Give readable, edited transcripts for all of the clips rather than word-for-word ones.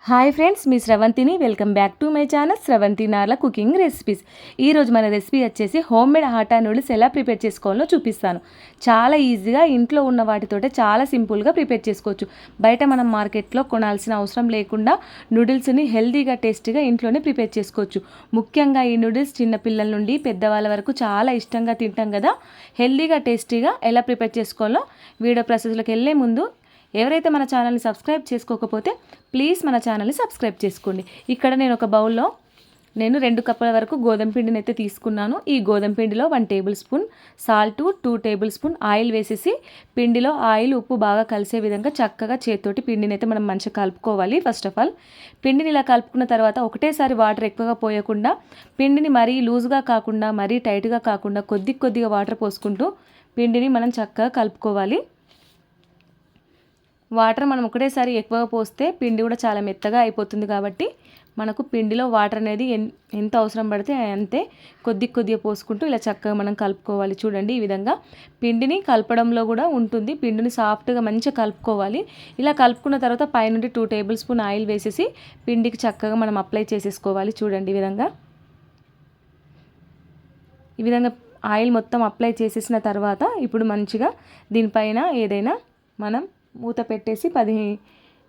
Hi friends, మీ స్రవంతిని. Welcome back to my channel Sravanthi Narla cooking recipes. ఈరోజు మన రెసిపీ వచ్చేసి హోమ్ మేడ్ ఆటా నూడిల్స్ ఎలా ప్రిపేర్ చేసుకోవాలో చూపిస్తాను. చాలా ఈజీగా ఇంట్లో ఉన్న వాటితోటే చాలా సింపుల్గా ప్రిపేర్ చేసుకోవచ్చు. బయట మనం మార్కెట్లో కొనాల్సిన అవసరం లేకుండా నూడిల్స్ని హెల్తీగా టేస్టీగా ఇంట్లోనే ప్రిపేర్ చేసుకోవచ్చు. ముఖ్యంగా ఈ నూడిల్స్ చిన్నపిల్లల నుండి పెద్దవాళ్ళ వరకు చాలా ఇష్టంగా తింటాం కదా. హెల్తీగా టేస్టీగా ఎలా ప్రిపేర్ చేసుకోవాలో వీడియో ప్రాసెస్లోకి వెళ్ళే ముందు ఎవరైతే మన ఛానల్ని సబ్స్క్రైబ్ చేసుకోకపోతే ప్లీజ్ మన ఛానల్ని సబ్స్క్రైబ్ చేసుకోండి. ఇక్కడ నేను ఒక బౌల్లో 2 కప్పుల వరకు గోధుమ పిండిని అయితే తీసుకున్నాను. ఈ గోధుమ పిండిలో 1 table spoon salt, 2 table spoon oil వేసేసి పిండిలో ఆయిల్ ఉప్పు బాగా కలిసే విధంగా చక్కగా చేతితోటి పిండిని అయితే మనం మంచిగా కలుపుకోవాలి. ఫస్ట్ ఆఫ్ ఆల్ పిండిని ఇలా కలుపుకున్న తర్వాత ఒకటేసారి వాటర్ ఎక్కువగా పోయకుండా పిండిని మరీ లూజ్గా కాకుండా మరీ టైట్గా కాకుండా కొద్దిగా వాటర్ పోసుకుంటూ పిండిని మనం చక్కగా కలుపుకోవాలి. వాటర్ మనం ఒకటేసారి ఎక్కువగా పోస్తే పిండి కూడా చాలా మెత్తగా అయిపోతుంది. కాబట్టి మనకు పిండిలో వాటర్ అనేది ఎంత అవసరం పడితే అంతే కొద్దిగా పోసుకుంటూ ఇలా చక్కగా మనం కలుపుకోవాలి. చూడండి, ఈ విధంగా పిండిని కలపడంలో కూడా ఉంటుంది. పిండిని సాఫ్ట్గా మంచిగా కలుపుకోవాలి. ఇలా కలుపుకున్న తర్వాత పైనుండి 2 టేబుల్ స్పూన్ ఆయిల్ వేసేసి పిండికి చక్కగా మనం అప్లై చేసేసుకోవాలి. చూడండి, ఈ విధంగా ఆయిల్ మొత్తం అప్లై చేసేసిన తర్వాత ఇప్పుడు మంచిగా దీనిపైన ఏదైనా మనం మూత పెట్టేసి 10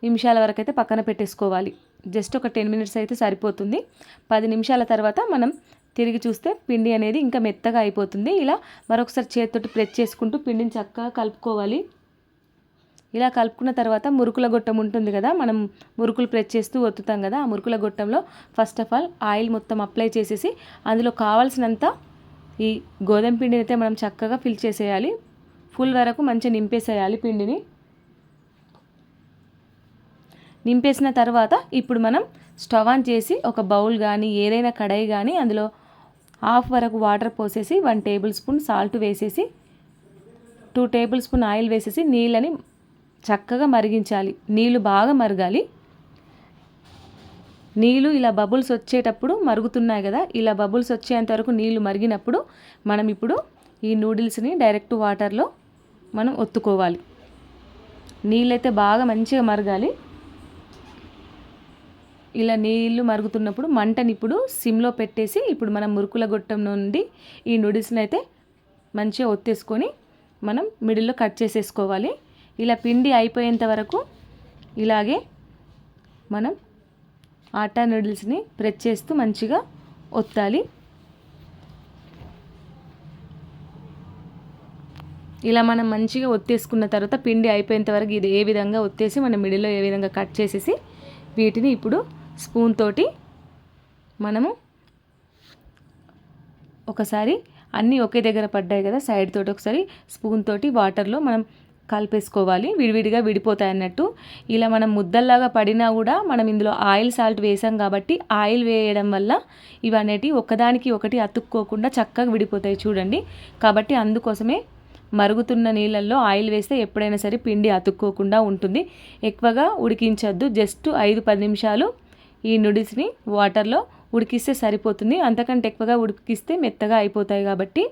నిమిషాల వరకు అయితే పక్కన పెట్టేసుకోవాలి. జస్ట్ ఒక 10 మినిట్స్ అయితే సరిపోతుంది. 10 నిమిషాల తర్వాత మనం తిరిగి చూస్తే పిండి అనేది ఇంకా మెత్తగా అయిపోతుంది. ఇలా మరొకసారి చేతితోటి ప్రెస్ చేసుకుంటూ పిండిని చక్కగా కలుపుకోవాలి. ఇలా కలుపుకున్న తర్వాత మురుకుల గొట్టం ఉంటుంది కదా, మనం మురుకులు ప్రెస్ చేస్తూ ఒత్తుతాం కదా, ఆ మురుకుల గొట్టంలో ఫస్ట్ ఆఫ్ ఆల్ ఆయిల్ మొత్తం అప్లై చేసేసి అందులో కావాల్సినంత ఈ గోధుమ పిండిని అయితే మనం చక్కగా ఫిల్ చేసేయాలి. ఫుల్ వరకు మంచిగా నింపేసేయాలి. పిండిని నింపేసిన తర్వాత ఇప్పుడు మనం స్టవ్ ఆన్ చేసి ఒక బౌల్ కానీ ఏదైనా కడాయి కానీ అందులో హాఫ్ వరకు వాటర్ పోసేసి 1 టేబుల్ స్పూన్ సాల్ట్ వేసేసి 2 టేబుల్ స్పూన్ ఆయిల్ వేసేసి నీళ్ళని చక్కగా మరిగించాలి. నీళ్ళు బాగా మరగాలి. నీళ్ళు ఇలా బబుల్స్ వచ్చేటప్పుడు మరుగుతున్నాయి కదా, ఇలా బబుల్స్ వచ్చేంత వరకు నీళ్ళు మరిగినప్పుడు మనం ఇప్పుడు ఈ నూడిల్స్ని డైరెక్ట్ వాటర్లో మనం ఒత్తుకోవాలి. నీళ్ళైతే బాగా మంచిగా మరగాలి. ఇలా నీళ్ళు మరుగుతున్నప్పుడు మంటని ఇప్పుడు సిమ్లో పెట్టేసి ఇప్పుడు మనం మురుకుల గొట్టం నుండి ఈ నూడిల్స్ని అయితే మంచిగా ఒత్తేసుకొని మనం మిడిల్లో కట్ చేసేసుకోవాలి. ఇలా పిండి అయిపోయేంత వరకు ఇలాగే మనం ఆటా నూడిల్స్ని ప్రెస్ చేస్తూ మంచిగా ఒత్తాలి. ఇలా మనం మంచిగా ఒత్తేసుకున్న తర్వాత పిండి అయిపోయేంత వరకు ఇది ఏ విధంగా ఒత్తేసి మనం మిడిల్లో ఏ విధంగా కట్ చేసేసి వీటిని ఇప్పుడు స్పూన్ తోటి మనము ఒకసారి అన్నీ ఒకే దగ్గర పడ్డాయి కదా, సైడ్ తోటి ఒకసారి స్పూన్ తోటి వాటర్లో మనం కలిపేసుకోవాలి. విడివిడిగా విడిపోతాయి అన్నట్టు. ఇలా మనం ముద్దల్లాగా పడినా కూడా మనం ఇందులో ఆయిల్ సాల్ట్ వేసాం కాబట్టి ఆయిల్ వేయడం వల్ల ఇవనేటివి ఒకదానికి ఒకటి అతుక్కోకుండా చక్కగా విడిపోతాయి. చూడండి, కాబట్టి అందుకోసమే మరుగుతున్న నీళ్ళల్లో ఆయిల్ వేస్తే ఎప్పుడైనా సరే పిండి అతుక్కోకుండా ఉంటుంది. ఎక్కువగా ఉడికించద్దు. జస్ట్ 5-10 నిమిషాలు ఈ నూడిల్స్ని వాటర్లో ఉడికిస్తే సరిపోతుంది. అంతకంటే ఎక్కువగా ఉడికిస్తే మెత్తగా అయిపోతాయి. కాబట్టి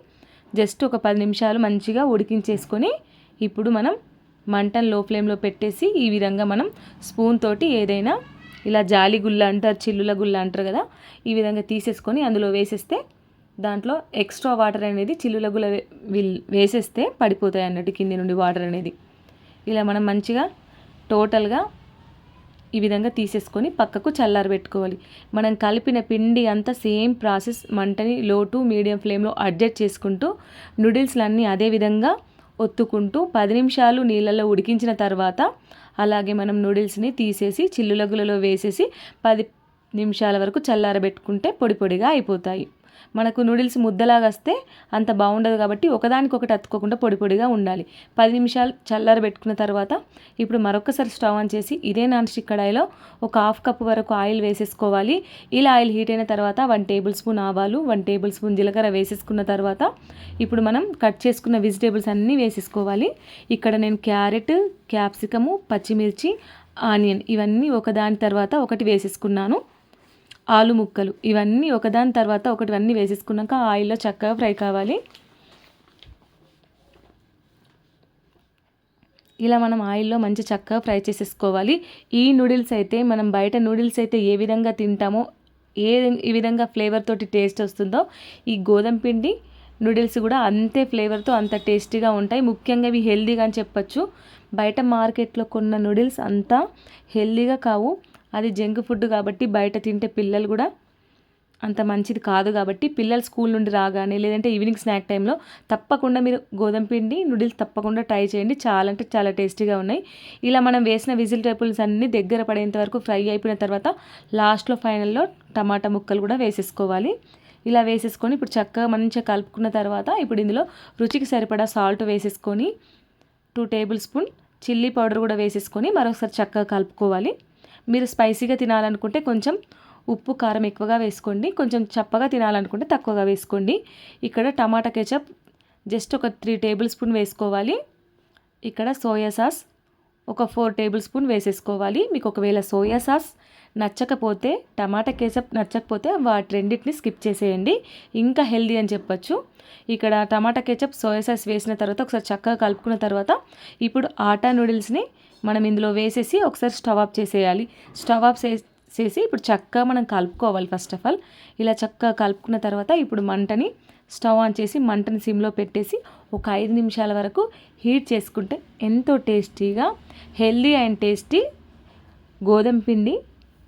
జస్ట్ ఒక 10 నిమిషాలు మంచిగా ఉడికించేసుకొని ఇప్పుడు మనం మంటను లో ఫ్లేమ్లో పెట్టేసి ఈ విధంగా మనం స్పూన్ తోటి ఏదైనా ఇలా జాలి గుల్ల అంటారు, చిల్లుల గుల్ల అంటారు కదా, ఈ విధంగా తీసేసుకొని అందులో వేసేస్తే దాంట్లో ఎక్స్ట్రా వాటర్ అనేది చిల్లుల గుల్ల వేసేస్తే పడిపోతాయి అన్నట్టు కింది నుండి వాటర్ అనేది. ఇలా మనం మంచిగా టోటల్గా ఈ విధంగా తీసేసుకొని పక్కకు చల్లారబెట్టుకోవాలి. మనం కలిపిన పిండి అంతా సేమ్ ప్రాసెస్ మంటని లో టు మీడియం ఫ్లేమ్లో అడ్జస్ట్ చేసుకుంటూ నూడిల్స్లన్నీ అదే విధంగా ఒత్తుకుంటూ 10 నిమిషాలు నీళ్ళల్లో ఉడికించిన తర్వాత అలాగే మనం నూడిల్స్ని తీసేసి చిల్లుల గుల్లలో వేసేసి 10 నిమిషాల వరకు చల్లారబెట్టుకుంటే పొడి పొడిగా అయిపోతాయి. మనకు నూడిల్స్ ముద్దలాగా వస్తే అంత బాగుండదు కాబట్టి ఒకదానికొకటి అతుక్కోకుండా పొడి పొడిగా ఉండాలి. 10 నిమిషాలు చల్లారబెట్టుకున్న తర్వాత ఇప్పుడు మరొకసారి స్టవ్ ఆన్ చేసి ఇదే నాన్ స్టిక్ కడాయిలో ఒక హాఫ్ కప్ వరకు ఆయిల్ వేసేసుకోవాలి. ఇలా ఆయిల్ హీట్ అయిన తర్వాత 1 టేబుల్ స్పూన్ ఆవాలు, 1 టేబుల్ స్పూన్ జీలకర్ర వేసేసుకున్న తర్వాత ఇప్పుడు మనం కట్ చేసుకున్న వెజిటేబుల్స్ అన్నీ వేసేసుకోవాలి. ఇక్కడ నేను క్యారెట్, క్యాప్సికము, పచ్చిమిర్చి, ఆనియన్ ఇవన్నీ ఒకదాని తర్వాత ఒకటి వేసేసుకున్నాను. ఆలు ముక్కలు ఇవన్నీ ఒకదాని తర్వాత ఒకటి అన్నీ వేసేసుకున్నాక ఆయిల్లో చక్కగా ఫ్రై కావాలి. ఇలా మనం ఆయిల్లో మంచి చక్కగా ఫ్రై చేసేసుకోవాలి. ఈ నూడిల్స్ అయితే మనం బయట నూడిల్స్ అయితే ఏ విధంగా తింటామో ఈ విధంగా ఫ్లేవర్ తోటి టేస్ట్ వస్తుందో ఈ గోధుమ పిండి నూడిల్స్ కూడా అంతే ఫ్లేవర్తో అంత టేస్టీగా ఉంటాయి. ముఖ్యంగా ఇవి హెల్దీగా అని చెప్పచ్చు. బయట మార్కెట్లో కొన్న నూడిల్స్ అంతా హెల్దీగా కావు. అది జంక్ ఫుడ్ కాబట్టి బయట తింటే పిల్లలు కూడా అంత మంచిది కాదు. కాబట్టి పిల్లలు స్కూల్ నుండి రాగానే లేదంటే ఈవినింగ్ స్నాక్ టైంలో తప్పకుండా మీరు గోధుమ పిండి నూడిల్స్ తప్పకుండా ట్రై చేయండి. చాలా అంటే చాలా టేస్టీగా ఉన్నాయి. ఇలా మనం వేసిన వెజిటేబుల్స్ అన్నీ దగ్గర పడేంత వరకు ఫ్రై అయిపోయిన తర్వాత లాస్ట్లో ఫైనల్లో టమాటా ముక్కలు కూడా వేసేసుకోవాలి. ఇలా వేసేసుకొని ఇప్పుడు చక్కగా మంచిగా కలుపుకున్న తర్వాత ఇప్పుడు ఇందులో రుచికి సరిపడా సాల్ట్ వేసేసుకొని 2 టేబుల్ స్పూన్ చిల్లీ పౌడర్ కూడా వేసేసుకొని మరొకసారి చక్కగా కలుపుకోవాలి. మీరు స్పైసీగా తినాలనుకుంటే కొంచెం ఉప్పు కారం ఎక్కువగా వేసుకోండి. కొంచెం చప్పగా తినాలనుకుంటే తక్కువగా వేసుకోండి. ఇక్కడ టమాటా కెచప్ జస్ట్ ఒక 3 టేబుల్ స్పూన్ వేసుకోవాలి. ఇక్కడ సోయా సాస్ ఒక 4 టేబుల్ స్పూన్ వేసేసుకోవాలి. మీకు ఒకవేళ సోయా సాస్ నచ్చకపోతే టమాటా కెచప్ నచ్చకపోతే వాటి రెండింటిని స్కిప్ చేసేయండి. ఇంకా హెల్దీ అని చెప్పచ్చు. ఇక్కడ టమాటా కెచప్ సోయా సాస్ వేసిన తర్వాత ఒకసారి చక్కగా కలుపుకున్న తర్వాత ఇప్పుడు ఆటా నూడిల్స్ని మనం ఇందులో వేసేసి ఒకసారి స్టవ్ ఆఫ్ చేసేయాలి. స్టవ్ ఆఫ్ చేసి ఇప్పుడు చక్కగా మనం కలుపుకోవాలి. ఫస్ట్ ఆఫ్ ఆల్ ఇలా చక్కగా కలుపుకున్న తర్వాత ఇప్పుడు మంటని స్టవ్ ఆన్ చేసి మంటని సిమ్లో పెట్టేసి ఒక 5 నిమిషాల వరకు హీట్ చేసుకుంటే ఎంతో టేస్టీగా హెల్దీ అండ్ టేస్టీ గోధుమ పిండి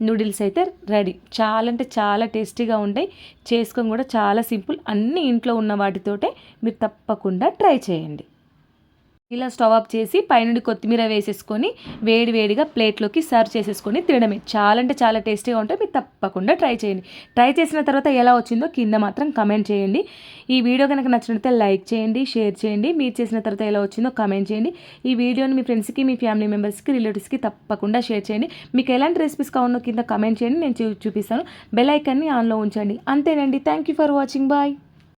నూడిల్స్ అయితే రెడీ. చాలా అంటే చాలా టేస్టీగా ఉంటాయి. చేసుకొని కూడా చాలా సింపుల్. అన్నీ ఇంట్లో ఉన్న వాటితోటే మీరు తప్పకుండా ట్రై చేయండి. ఇలా స్టవ్ ఆఫ్ చేసి పైనుండి కొత్తిమీర వేసేసుకొని వేడిగా ప్లేట్లోకి సర్వ్ చేసేసుకొని తినడమే. చాలా అంటే చాలా టేస్టీగా ఉంటాయి. మీరు తప్పకుండా ట్రై చేయండి. ట్రై చేసిన తర్వాత ఎలా వచ్చిందో కింద మాత్రం కమెంట్ చేయండి. ఈ వీడియో కనుక నచ్చినట్లయితే లైక్ చేయండి, షేర్ చేయండి. మీరు చేసిన తర్వాత ఎలా వచ్చిందో కమెంట్ చేయండి. ఈ వీడియోని మీ ఫ్రెండ్స్కి, మీ ఫ్యామిలీ మెంబర్స్కి, రిలేటివ్స్కి తప్పకుండా షేర్ చేయండి. మీకు ఎలాంటి రెసిపీస్ కావాలో కింద కమెంట్ చేయండి. నేను చూపిస్తాను. బెల్ ఐకాన్ని ఆన్లో ఉంచండి. అంతేనండి. Thank you for watching. Bye.